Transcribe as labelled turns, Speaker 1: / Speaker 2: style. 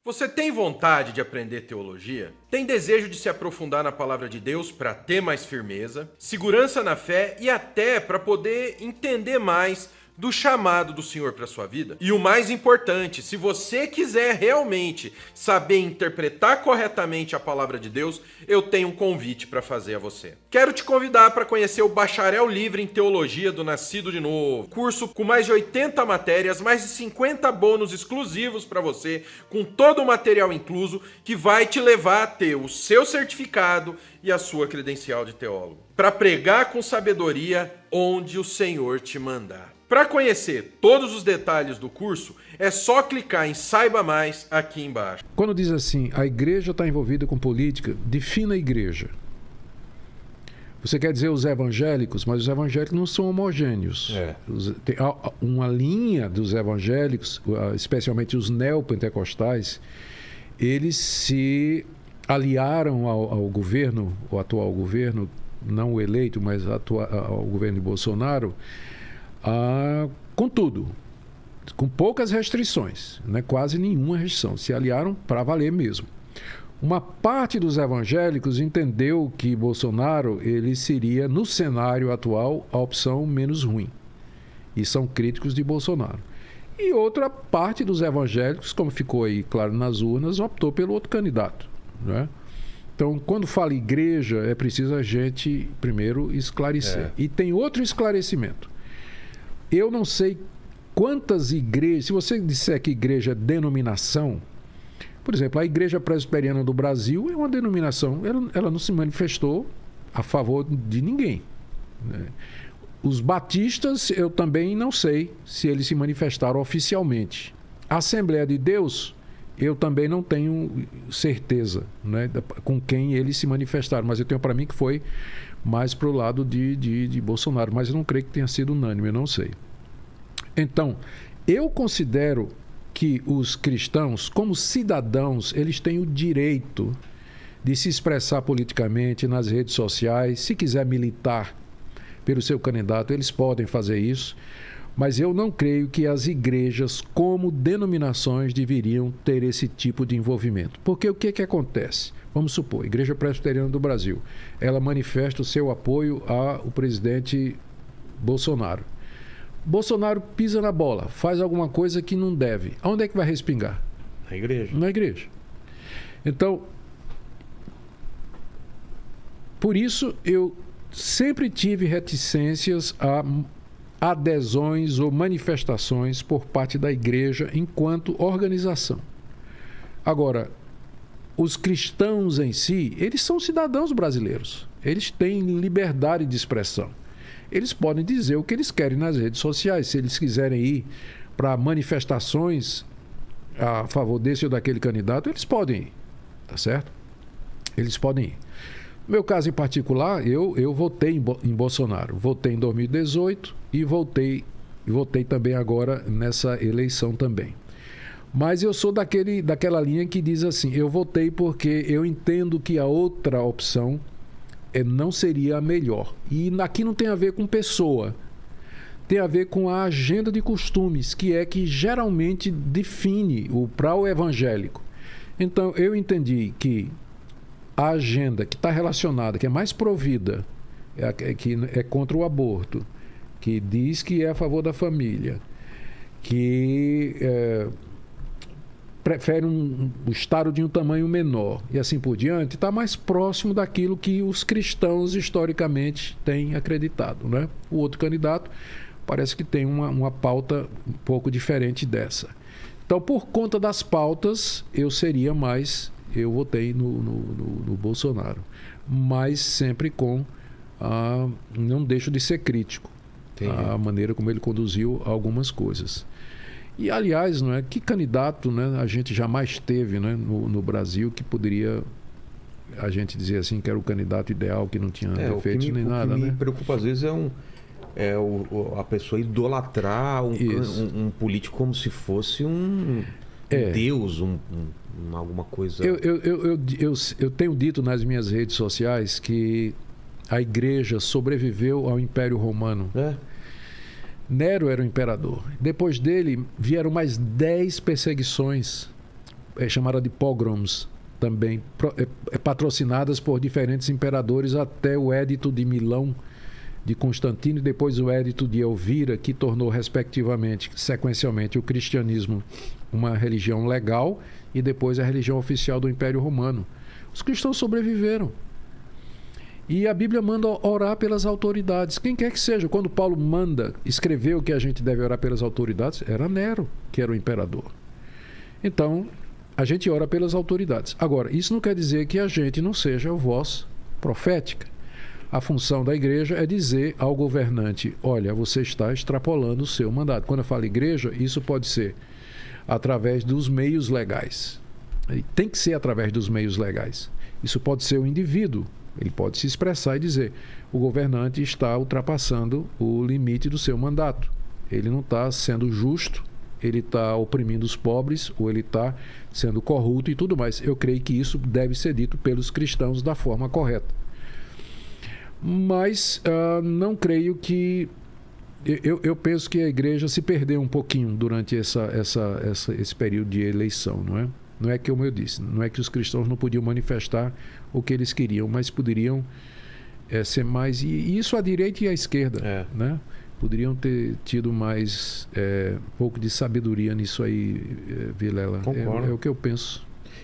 Speaker 1: Você tem vontade de aprender teologia? Tem desejo de se aprofundar na palavra de Deus para ter mais firmeza, segurança na fé e até para poder entender mais do chamado do Senhor para sua vida? E o mais importante, se você quiser realmente saber interpretar corretamente a palavra de Deus, eu tenho um convite para fazer a você. Quero te convidar para conhecer o Bacharel Livre em Teologia do Nascido de Novo, curso com mais de 80 matérias, mais de 50 bônus exclusivos para você, com todo o material incluso, que vai te levar a ter o seu certificado e a sua credencial de teólogo, para pregar com sabedoria onde o Senhor te mandar. Para conhecer todos os detalhes do curso, é só clicar em Saiba Mais aqui embaixo.
Speaker 2: Quando diz assim, a igreja está envolvida com política, defina a igreja. Você quer dizer os evangélicos, mas os evangélicos não são homogêneos. Tem uma linha dos evangélicos, especialmente os neopentecostais, eles se aliaram ao governo, o atual governo, não o eleito, mas ao governo de Bolsonaro, com tudo, com poucas restrições, né? Quase nenhuma restrição, se aliaram para valer mesmo. Uma parte dos evangélicos entendeu que Bolsonaro ele seria, no cenário atual, a opção menos ruim, e são críticos de Bolsonaro. E outra parte dos evangélicos, como ficou aí claro nas urnas, optou pelo outro candidato, né? Então, quando fala igreja, é preciso a gente primeiro esclarecer. E tem outro esclarecimento. Eu não sei quantas igrejas... Se você disser que igreja é denominação... Por exemplo, a Igreja Presbiteriana do Brasil é uma denominação. Ela não se manifestou a favor de ninguém, né? Os batistas, eu também não sei se eles se manifestaram oficialmente. A Assembleia de Deus, eu também não tenho certeza, né, com quem eles se manifestaram. Mas eu tenho para mim que foi mais para o lado de Bolsonaro. Mas eu não creio que tenha sido unânime, eu não sei. Então, eu considero que os cristãos, como cidadãos, eles têm o direito de se expressar politicamente nas redes sociais. Se quiser militar pelo seu candidato, eles podem fazer isso. Mas eu não creio que as igrejas, como denominações, deveriam ter esse tipo de envolvimento. Porque o que acontece? Vamos supor, a Igreja Presbiteriana do Brasil, ela manifesta o seu apoio ao presidente Bolsonaro. Bolsonaro pisa na bola, faz alguma coisa que não deve. Aonde é que vai respingar?
Speaker 3: Na igreja.
Speaker 2: Na igreja. Então, por isso eu sempre tive reticências a adesões ou manifestações por parte da igreja enquanto organização. Agora, os cristãos em si, eles são cidadãos brasileiros. Eles têm liberdade de expressão. Eles podem dizer o que eles querem nas redes sociais. Se eles quiserem ir para manifestações a favor desse ou daquele candidato, eles podem ir. Tá certo? Eles podem ir. No meu caso em particular, eu votei em Bolsonaro. Votei em 2018 e votei também agora nessa eleição também. Mas eu sou daquela linha que diz assim, eu votei porque eu entendo que a outra opção não seria a melhor. E aqui não tem a ver com pessoa, tem a ver com a agenda de costumes, que geralmente define para o evangélico. Então, eu entendi que a agenda que está relacionada, que é mais provida, que é contra o aborto, que diz que é a favor da família, que prefere o Estado de um tamanho menor e assim por diante, está mais próximo daquilo que os cristãos historicamente têm acreditado, né? O outro candidato parece que tem uma pauta um pouco diferente dessa. Então, por conta das pautas, eu votei no Bolsonaro, mas sempre não deixo de ser crítico. Entendi. A maneira como ele conduziu algumas coisas. E, aliás, não é, que candidato, né, a gente jamais teve, né, no Brasil que poderia a gente dizer assim que era o candidato ideal, que não tinha defeitos nem nada. O que me
Speaker 3: preocupa às vezes a pessoa idolatrar um político como se fosse um Deus, alguma coisa.
Speaker 2: Eu tenho dito nas minhas redes sociais que a igreja sobreviveu ao Império Romano. Nero era o imperador. Depois dele vieram mais 10 perseguiões chamada de pogroms também, patrocinadas por diferentes imperadores até o Édito de Milão de Constantino e depois o Édito de Elvira, que tornou respectivamente, sequencialmente, o cristianismo uma religião legal e depois a religião oficial do Império Romano. Os cristãos sobreviveram. E a Bíblia manda orar pelas autoridades, quem quer que seja. Quando Paulo escreveu que a gente deve orar pelas autoridades, era Nero que era o imperador. Então, a gente ora pelas autoridades. Agora, isso não quer dizer que a gente não seja voz profética. A função da igreja é dizer ao governante, olha, você está extrapolando o seu mandato. Quando eu falo igreja, isso pode ser através dos meios legais. Tem que ser através dos meios legais. Isso pode ser o indivíduo. Ele pode se expressar e dizer, o governante está ultrapassando o limite do seu mandato. Ele não está sendo justo, ele está oprimindo os pobres, ou ele está sendo corrupto e tudo mais. Eu creio que isso deve ser dito pelos cristãos da forma correta. Mas não creio que... Eu penso que a igreja se perdeu um pouquinho durante esse período de eleição, não é? Não é que, como eu disse, não é que os cristãos não podiam manifestar o que eles queriam, mas poderiam ser mais... E isso à direita e à esquerda, né? Poderiam ter tido mais um pouco de sabedoria nisso aí, Vilela.
Speaker 3: Concordo.
Speaker 2: É o que eu penso.